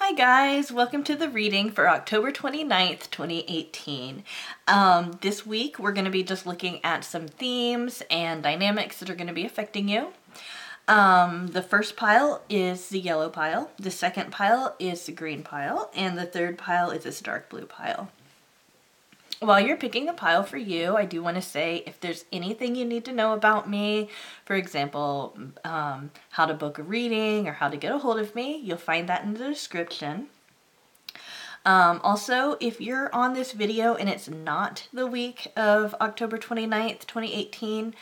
Hi guys, welcome to the reading for October 29th, 2018. This week we're going to be just looking at some themes and dynamics that are going to be affecting you. The first pile is the yellow pile, the second pile is the green pile, and the third pile is this dark blue pile. While you're picking a pile for you, I do want to say if there's anything you need to know about me, for example, how to book a reading or how to get a hold of me, you'll find that in the description. Also, if you're on this video and it's not the week of October 29th, 2018,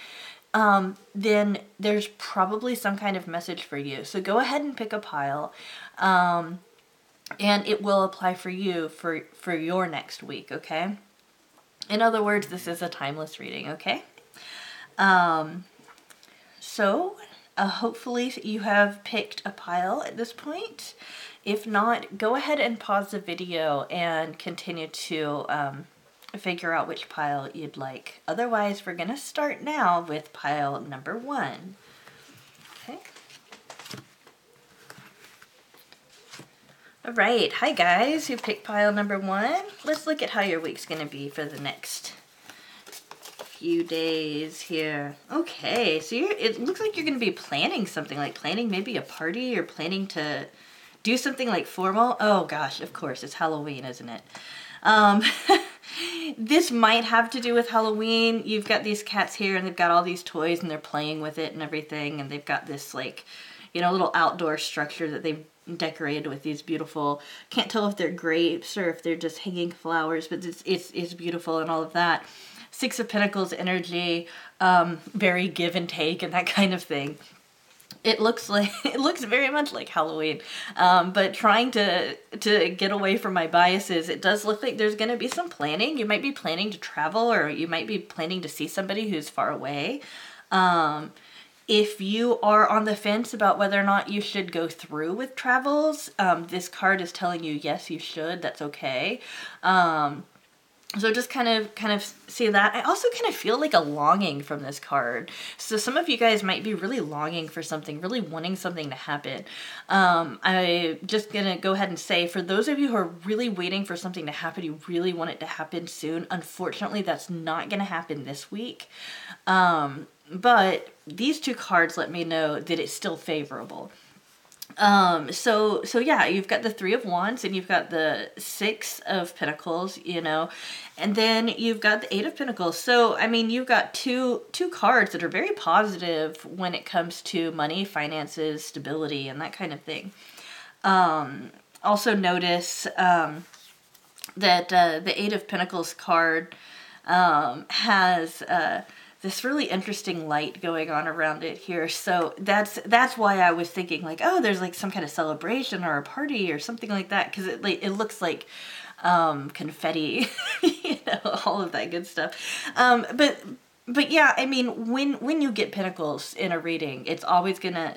then there's probably some kind of message for you. So go ahead and pick a pile, and it will apply for you for your next week, okay? In other words, this is a timeless reading, okay? Hopefully you have picked a pile at this point. If not, go ahead and pause the video and continue to figure out which pile you'd like. Otherwise, we're going to start now with pile number 1. Okay. All right, hi guys who picked pile number 1. Let's look at how your week's going to be for the next few days here. Okay, so it looks like you're going to be planning something, like planning maybe a party or planning to do something like formal. Oh gosh, of course, it's Halloween, isn't it? This might have to do with Halloween. You've got these cats here and they've got all these toys and they're playing with it and everything, and they've got this like, you know, little outdoor structure that they've decorated with these beautiful, can't tell if they're grapes or if they're just hanging flowers, but it's beautiful and all of that. Six of Pentacles energy, very give and take and that kind of thing. It looks very much like Halloween, but trying to get away from my biases, it does look like there's going to be some planning. You might be planning to travel, or you might be planning to see somebody who's far away. If you are on the fence about whether or not you should go through with travels, this card is telling you, yes, you should. That's okay. So just kind of see that. I also kind of feel like a longing from this card. So some of you guys might be really longing for something, really wanting something to happen. I'm just going to go ahead and say, for those of you who are really waiting for something to happen, you really want it to happen soon, unfortunately, that's not going to happen this week. But these two cards let me know that it's still favorable. So yeah, you've got the Three of Wands and you've got the Six of Pentacles, you know, and then you've got the Eight of Pentacles. So, I mean, you've got two cards that are very positive when it comes to money, finances, stability, and that kind of thing. Also notice, that, the Eight of Pentacles card, has, this really interesting light going on around it here. So that's why I was thinking like, oh, there's like some kind of celebration or a party or something like that, because it looks like confetti, you know, all of that good stuff. But yeah, I mean, when you get pentacles in a reading, it's always gonna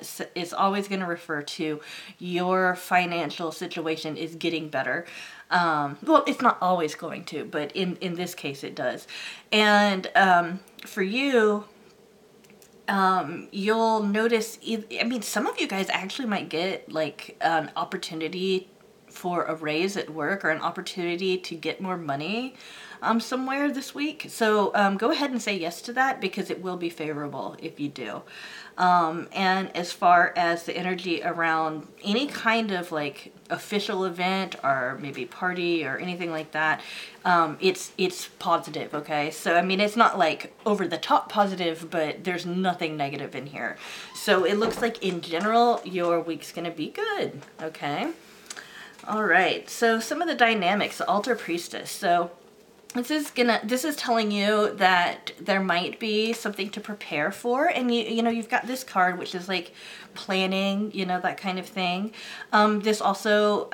refer to your financial situation is getting better. Well, it's not always going to, but in this case it does. And for you, you'll notice, I mean, some of you guys actually might get like an opportunity for a raise at work or an opportunity to get more money somewhere this week. So go ahead and say yes to that, because it will be favorable if you do. And as far as the energy around any kind of like official event or maybe party or anything like that, it's positive, okay? So I mean, it's not like over the top positive, but there's nothing negative in here. So it looks like in general your week's gonna be good, okay? All right, so some of the dynamics, the Altar Priestess. So this is telling you that there might be something to prepare for, and you know, you've got this card which is like planning, you know, that kind of thing. This also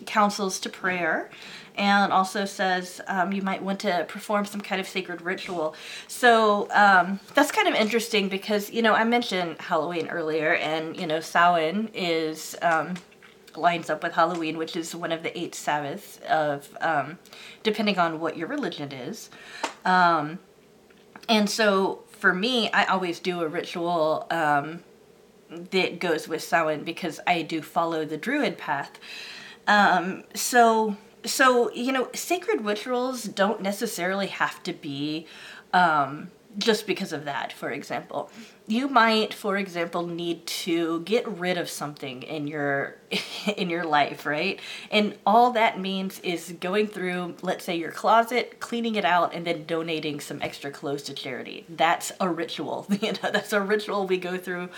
counsels to prayer, and also says you might want to perform some kind of sacred ritual. So that's kind of interesting because, you know, I mentioned Halloween earlier, and you know, Samhain is lines up with Halloween, which is one of the 8 Sabbaths of, depending on what your religion is. And so for me, I always do a ritual that goes with Samhain because I do follow the Druid path. So, you know, sacred rituals don't necessarily have to be just because of that. For example, you might, for example, need to get rid of something in your in your life, right? And all that means is going through, let's say, your closet, cleaning it out, and then donating some extra clothes to charity. That's a ritual. You know, that's a ritual we go through,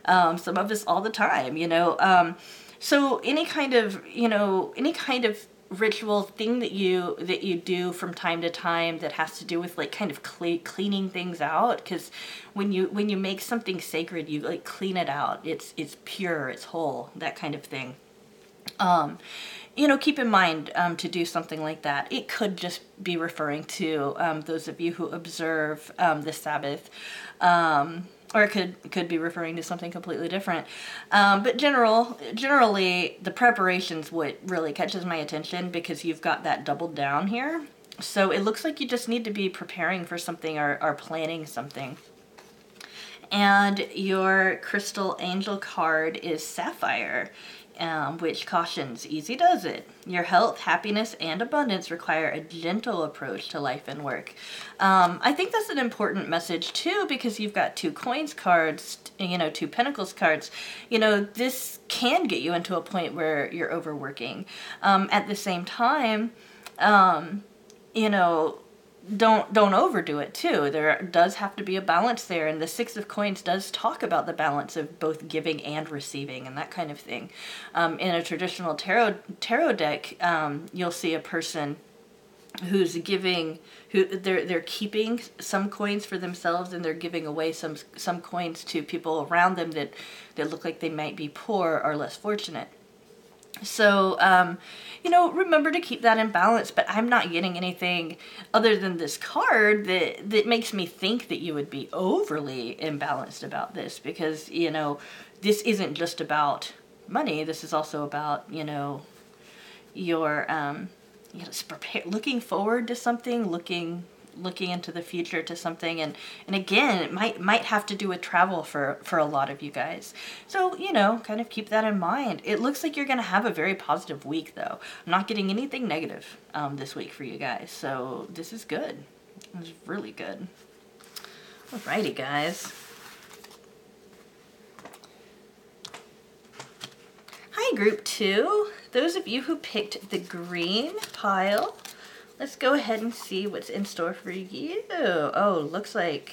some of us all the time, you know. So any kind of, you know, any kind of ritual thing that you do from time to time that has to do with like kind of cleaning things out, because when you make something sacred, you like clean it out. It's pure, it's whole, that kind of thing. You know, keep in mind to do something like that. It could just be referring to those of you who observe the Sabbath. Or it could be referring to something completely different. But generally, the preparation's what really catches my attention, because you've got that doubled down here. So it looks like you just need to be preparing for something or planning something. And your crystal angel card is Sapphire, which cautions, easy does it. Your health, happiness, and abundance require a gentle approach to life and work. I think that's an important message too, because you've got 2 coins cards, you know, 2 pentacles cards. You know, this can get you into a point where you're overworking. At the same time, you know, don't overdo it too. There does have to be a balance there, and the 6 of Coins does talk about the balance of both giving and receiving and that kind of thing. In a traditional tarot deck, you'll see a person who's giving, they're keeping some coins for themselves, and they're giving away some coins to people around them that look like they might be poor or less fortunate. So, you know, remember to keep that in balance, but I'm not getting anything other than this card that makes me think that you would be overly imbalanced about this, because, you know, this isn't just about money. This is also about, you know, your, you know, looking forward to something, looking into the future to something, and again, it might have to do with travel for a lot of you guys. So, you know, kind of keep that in mind. It looks like you're going to have a very positive week, though. I'm not getting anything negative this week for you guys, so this is good. It's really good. Alrighty, guys. Hi, group 2. Those of you who picked the green pile, let's go ahead and see what's in store for you. Oh, looks like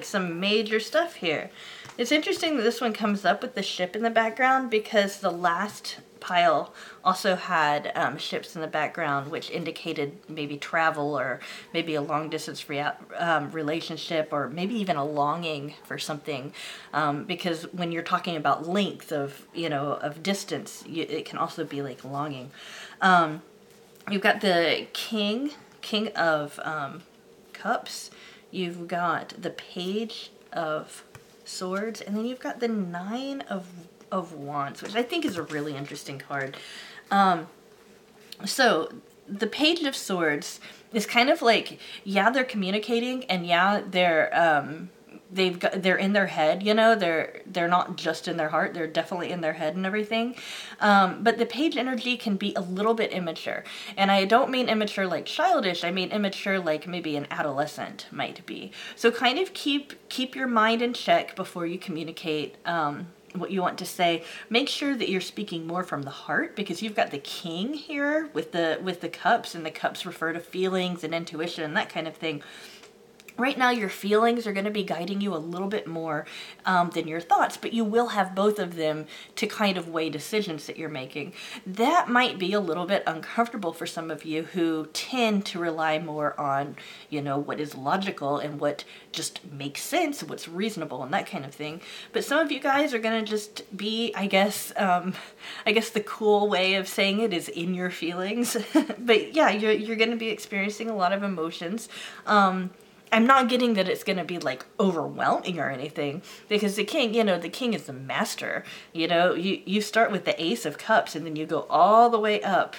some major stuff here. It's interesting that this one comes up with the ship in the background, because the last pile also had ships in the background, which indicated maybe travel, or maybe a long distance relationship, or maybe even a longing for something. Because when you're talking about length of, you know, of distance, it can also be like longing. You've got the King of Cups. You've got the Page of Swords, and then you've got the 9 of Wands, which I think is a really interesting card. So the Page of Swords is kind of like, yeah, they're communicating, and yeah, they're in their head, you know, they're not just in their heart, they're definitely in their head and everything. But the page energy can be a little bit immature. And I don't mean immature like childish, I mean immature like maybe an adolescent might be. So kind of keep your mind in check before you communicate what you want to say. Make sure that you're speaking more from the heart, because you've got the King here with the cups, and the cups refer to feelings and intuition and that kind of thing. Right now, your feelings are going to be guiding you a little bit more than your thoughts, but you will have both of them to kind of weigh decisions that you're making. That might be a little bit uncomfortable for some of you who tend to rely more on, you know, what is logical and what just makes sense, what's reasonable and that kind of thing. But some of you guys are going to just be, I guess the cool way of saying it is in your feelings. But yeah, you're going to be experiencing a lot of emotions. I'm not getting that it's going to be like overwhelming or anything, because the King, you know, the King is the master. You know, you start with the Ace of Cups, and then you go all the way up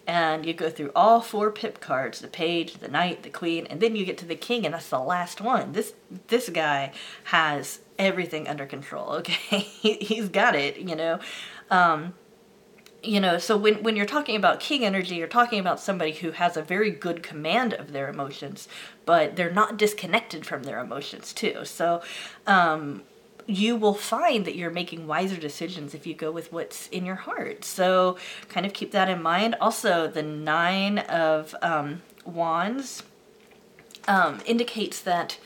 And you go through all 4 pip cards, the page, the knight, the queen, and then you get to the king, and that's the last one. This guy has everything under control, okay? He's got it, you know? So when you're talking about king energy, you're talking about somebody who has a very good command of their emotions, but they're not disconnected from their emotions too. So you will find that you're making wiser decisions if you go with what's in your heart. So kind of keep that in mind. Also, the 9 of Wands indicates that,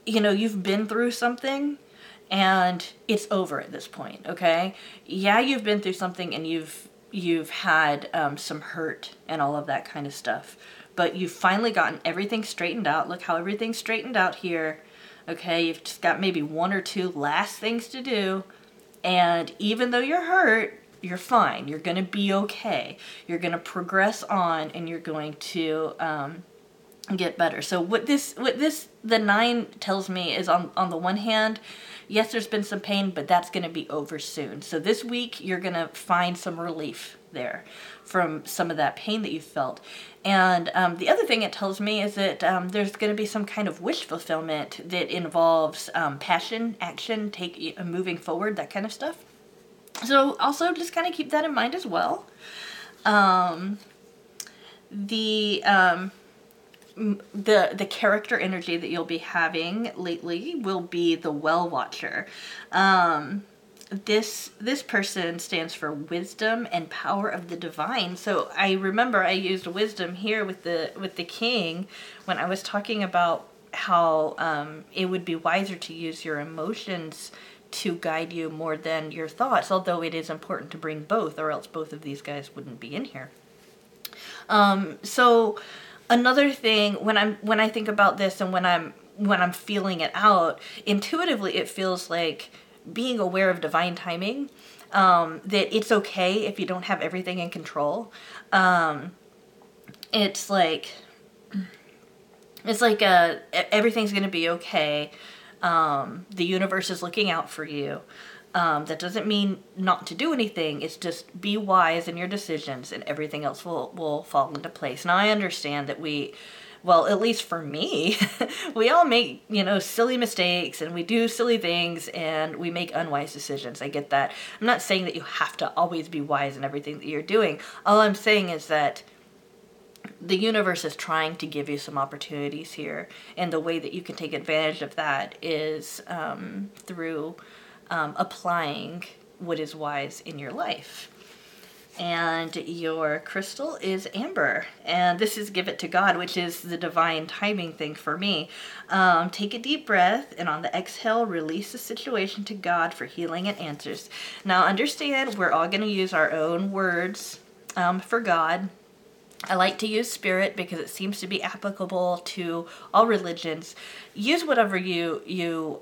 you've been through something and it's over at this point, okay? Yeah, you've been through something and you've had some hurt and all of that kind of stuff, but you've finally gotten everything straightened out. Look how everything's straightened out here. Okay, you've just got maybe 1 or 2 last things to do, and even though you're hurt, you're fine. You're going to be okay. You're going to progress on, and you're going to get better. So what the 9 tells me is on the one hand, yes, there's been some pain, but that's going to be over soon. So this week, you're going to find some relief there from some of that pain that you felt. And the other thing it tells me is that there's going to be some kind of wish fulfillment that involves passion, action, moving forward, that kind of stuff. So also just kind of keep that in mind as well. The character energy that you'll be having lately will be the Well Watcher. This person stands for wisdom and power of the divine. So I remember I used wisdom here with the king when I was talking about how it would be wiser to use your emotions to guide you more than your thoughts, although it is important to bring both, or else both of these guys wouldn't be in here. So another thing, when I think about this and when I'm feeling it out, intuitively it feels like being aware of divine timing, that it's okay if you don't have everything in control. It's like everything's going to be okay. The universe is looking out for you. That doesn't mean not to do anything. It's just be wise in your decisions and everything else will fall into place. Now I understand that at least for me, we all make, silly mistakes and we do silly things and we make unwise decisions. I get that. I'm not saying that you have to always be wise in everything that you're doing. All I'm saying is that the universe is trying to give you some opportunities here. And the way that you can take advantage of that is through applying what is wise in your life. And your crystal is amber, and this is give it to God, which is the divine timing thing for me. Take a deep breath, and on the exhale, release the situation to God for healing and answers. Now understand, we're all going to use our own words for God. I like to use spirit because it seems to be applicable to all religions. Use whatever you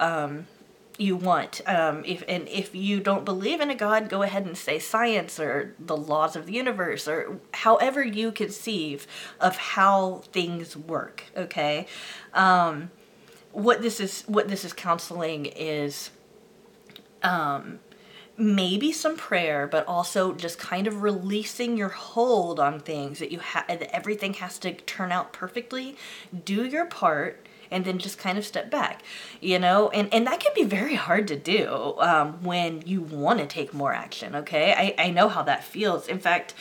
want. If you don't believe in a God, go ahead and say science or the laws of the universe or however you conceive of how things work. Okay, what this is counseling is maybe some prayer, but also just kind of releasing your hold on things that that everything has to turn out perfectly. Do your part. And then just kind of step back, and that can be very hard to do when you want to take more action, okay? I know how that feels. In fact,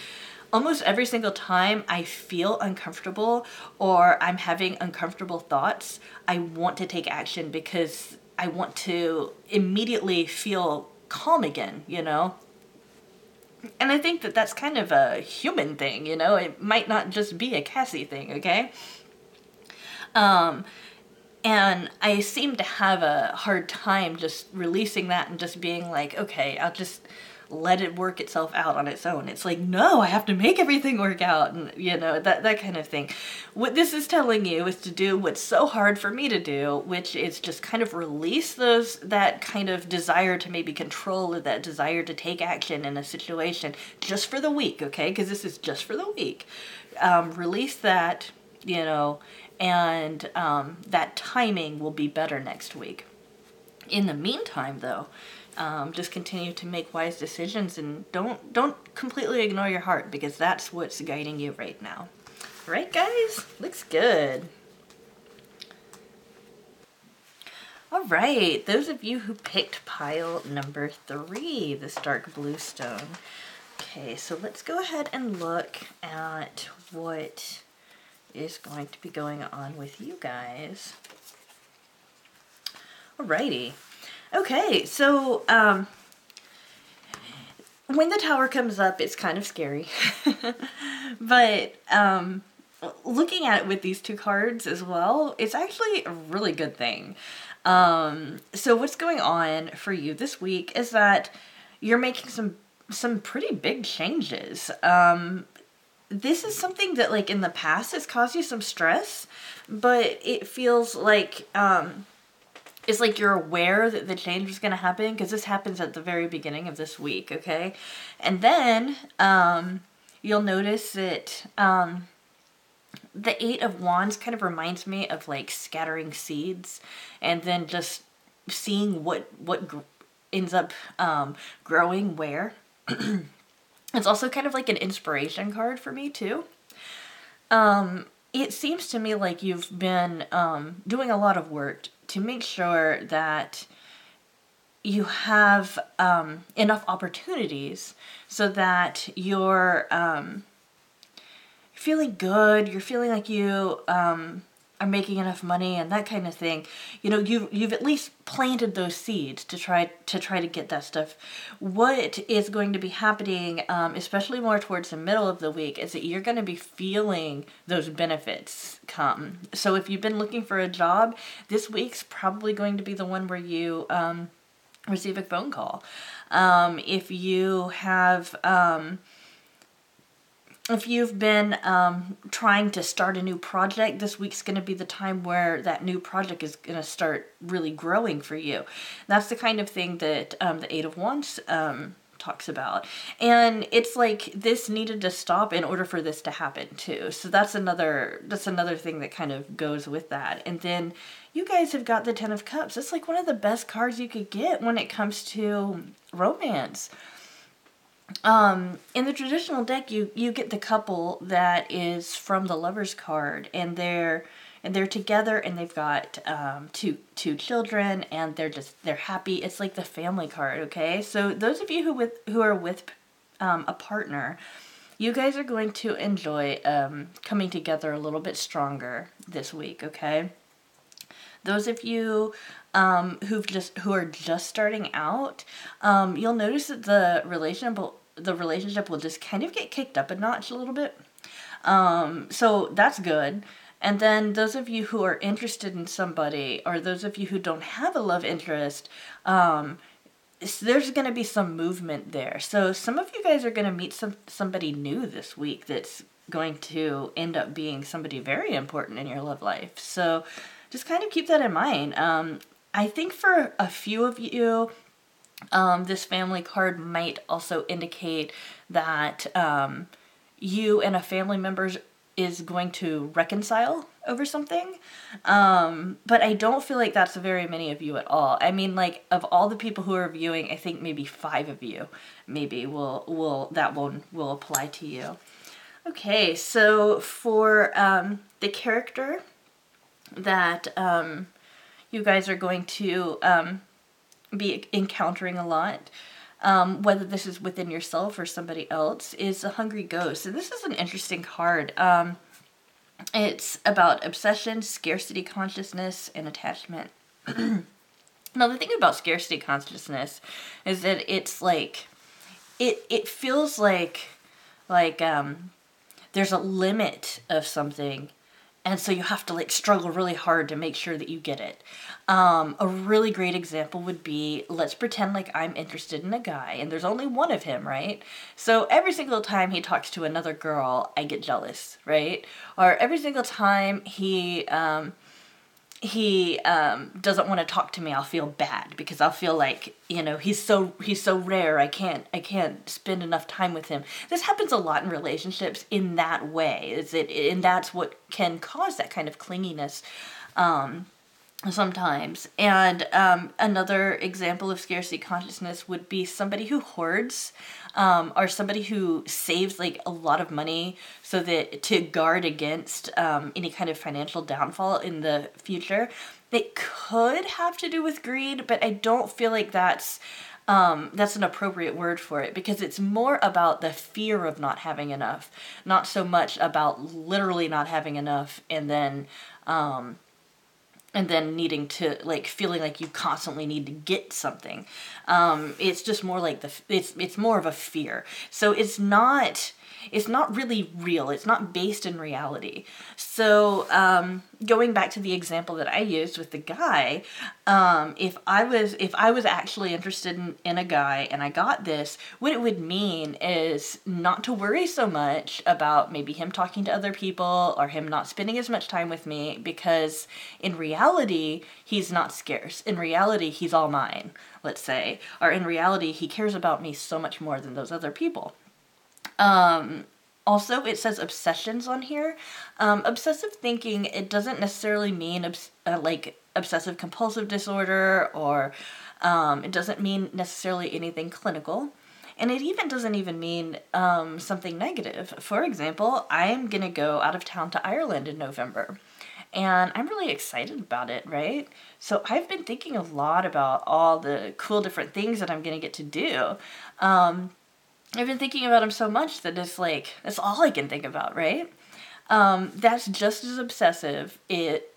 almost every single time I feel uncomfortable or I'm having uncomfortable thoughts, I want to take action because I want to immediately feel calm again, And I think that that's kind of a human thing, It might not just be a Cassie thing, okay? And I seem to have a hard time just releasing that and just being like, okay, I'll just let it work itself out on its own. It's like, no, I have to make everything work out, and that kind of thing. What this is telling you is to do what's so hard for me to do, which is just kind of release that kind of desire to maybe control or that desire to take action in a situation just for the week, okay? Because this is just for the week. Release that, and that timing will be better next week. In the meantime, though, Just continue to make wise decisions, and don't completely ignore your heart, because that's what's guiding you right now. Right, guys? Looks good. All right, those of you who picked pile number 3, this dark blue stone. Okay, so let's go ahead and look at what is going to be going on with you guys. Alrighty. Okay, so when the Tower comes up, it's kind of scary. But looking at it with these 2 cards as well, it's actually a really good thing. So what's going on for you this week is that you're making some pretty big changes. This is something that, like, in the past has caused you some stress, but it feels like it's like you're aware that the change is going to happen, because this happens at the very beginning of this week, okay? And then you'll notice that the 8 of Wands kind of reminds me of, like, scattering seeds and then just seeing what ends up growing where. It's also kind of like an inspiration card for me too. It seems to me like you've been doing a lot of work to make sure that you have enough opportunities so that you're feeling good, you're feeling like you are making enough money and that kind of thing. You know, you've at least planted those seeds to try to get that stuff. What is going to be happening, especially more towards the middle of the week, is that you're going to be feeling those benefits come. So if you've been looking for a job, this week's probably going to be the one where you receive a phone call. If you have if you've been trying to start a new project, this week's going to be the time where that new project is going to start really growing for you. That's the kind of thing that the 8 of Wands talks about. And it's like this needed to stop in order for this to happen too. So that's another thing that kind of goes with that. And then you guys have got the 10 of Cups. It's like one of the best cards you could get when it comes to romance. In the traditional deck, you get the couple that is from the Lover's card, and they're together, and they've got two children, and they're happy. It's like the family card, okay? So those of you who are with a partner, you guys are going to enjoy coming together a little bit stronger this week, okay? Those of you who are just starting out, you'll notice that the relationship will just kind of get kicked up a notch a little bit. So that's good. And then those of you who are interested in somebody, or those of you who don't have a love interest, there's going to be some movement there. So some of you guys are going to meet somebody new this week that's going to end up being somebody very important in your love life. So just kind of keep that in mind. I think for a few of you, this family card might also indicate that you and a family member is going to reconcile over something. But I don't feel like that's very many of you at all. I mean, like, of all the people who are viewing, I think maybe 5 of you maybe that one will apply to you. Okay, so for the character that you guys are going to be encountering a lot, whether this is within yourself or somebody else, is a hungry ghost. And this is an interesting card. It's about obsession, scarcity consciousness, and attachment. Now, the thing about scarcity consciousness is that it's like, it feels like there's a limit of something, and so you have to, like, struggle really hard to make sure that you get it. A really great example would be, let's pretend like I'm interested in a guy, and there's only one of him, right? So every single time he talks to another girl, I get jealous, right? Or every single time he doesn't want to talk to me, I'll feel bad, because I'll feel like, you know, he's so rare, I can't spend enough time with him. This happens a lot in relationships in that way, and that's what can cause that kind of clinginess. sometimes. And another example of scarcity consciousness would be somebody who hoards, or somebody who saves like a lot of money so that to guard against any kind of financial downfall in the future. It could have to do with greed, but I don't feel like that's an appropriate word for it, because it's more about the fear of not having enough, not so much about literally not having enough and then needing to, like, feeling like you constantly need to get something. It's just more like it's more of a fear. So it's not really real. It's not based in reality. So going back to the example that I used with the guy, if I was actually interested in a guy and I got this, what it would mean is not to worry so much about maybe him talking to other people or him not spending as much time with me, because in reality, he's not scarce. In reality, he's all mine, let's say. Or in reality, he cares about me so much more than those other people. Also, it says obsessions on here. Obsessive thinking, it doesn't necessarily mean like obsessive compulsive disorder, or it doesn't mean necessarily anything clinical. And it even doesn't even mean something negative. For example, I'm going to go out of town to Ireland in November. And I'm really excited about it, right? So I've been thinking a lot about all the cool different things that I'm going to get to do. I've been thinking about them so much that it's like, that's all I can think about, right? That's just as obsessive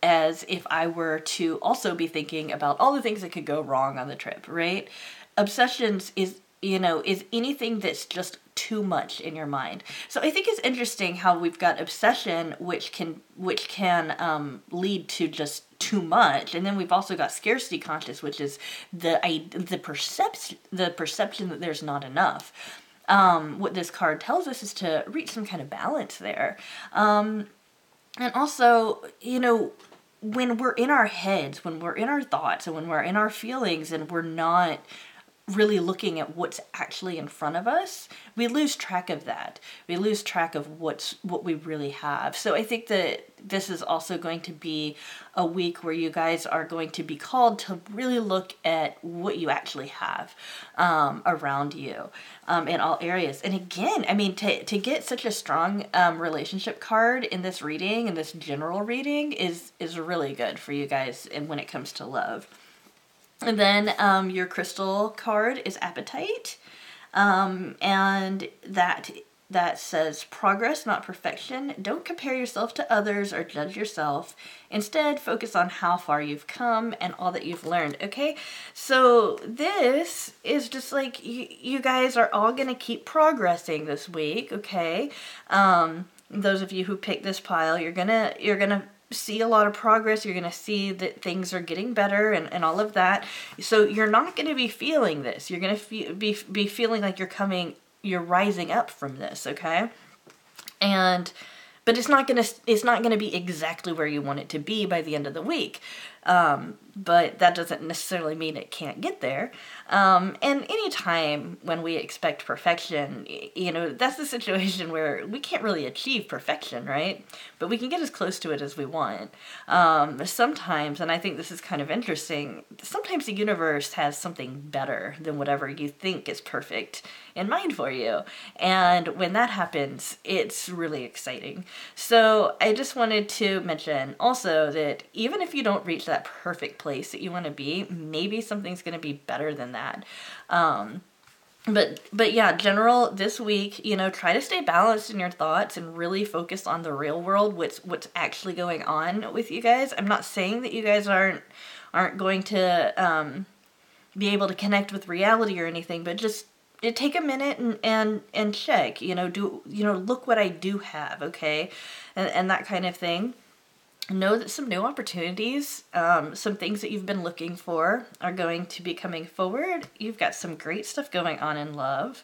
as if I were to also be thinking about all the things that could go wrong on the trip, right? Obsessions is anything that's just too much in your mind. So I think it's interesting how we've got obsession, which can lead to just too much, and then we've also got scarcity conscious, which is the perception that there's not enough. What this card tells us is to reach some kind of balance there. And also, when we're in our heads, when we're in our thoughts, and when we're in our feelings, and we're not really looking at what's actually in front of us, we lose track of that. We lose track of what we really have. So I think that this is also going to be a week where you guys are going to be called to really look at what you actually have around you in all areas. And again, I mean, to get such a strong relationship card in this reading, in this general reading, is really good for you guys, and when it comes to love. And then your crystal card is Appetite, and that says progress, not perfection. Don't compare yourself to others or judge yourself. Instead, focus on how far you've come and all that you've learned, okay? So this is just like, you guys are all going to keep progressing this week, okay? Those of you who picked this pile, you're gonna see a lot of progress. You're going to see that things are getting better and all of that. So you're not going to be feeling this. You're going to be feeling like you're rising up from this, okay? But it's not going to be exactly where you want it to be by the end of the week. But that doesn't necessarily mean it can't get there. And any time when we expect perfection, that's the situation where we can't really achieve perfection, right? But we can get as close to it as we want. Sometimes, and I think this is kind of interesting, sometimes the universe has something better than whatever you think is perfect in mind for you. And when that happens, it's really exciting. So I just wanted to mention also that even if you don't reach that perfect place that you want to be, maybe something's going to be better than that. But yeah, general this week, try to stay balanced in your thoughts and really focus on the real world, what's actually going on with you guys. I'm not saying that you guys aren't going to be able to connect with reality or anything, but just take a minute and check, look what I do have, okay? And that kind of thing. Know that some new opportunities, some things that you've been looking for are going to be coming forward. You've got some great stuff going on in love.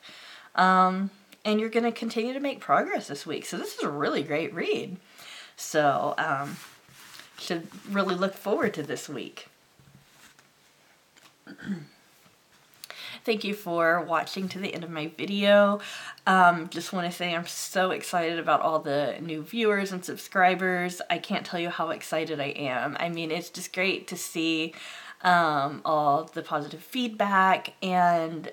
And you're going to continue to make progress this week. So this is a really great read. So should really look forward to this week. Thank you for watching to the end of my video. Just want to say I'm so excited about all the new viewers and subscribers. I can't tell you how excited I am. I mean, it's just great to see all the positive feedback and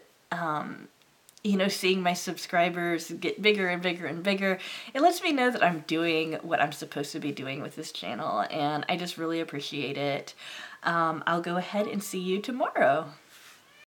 you know, seeing my subscribers get bigger and bigger and bigger. It lets me know that I'm doing what I'm supposed to be doing with this channel, and I just really appreciate it. I'll go ahead and see you tomorrow.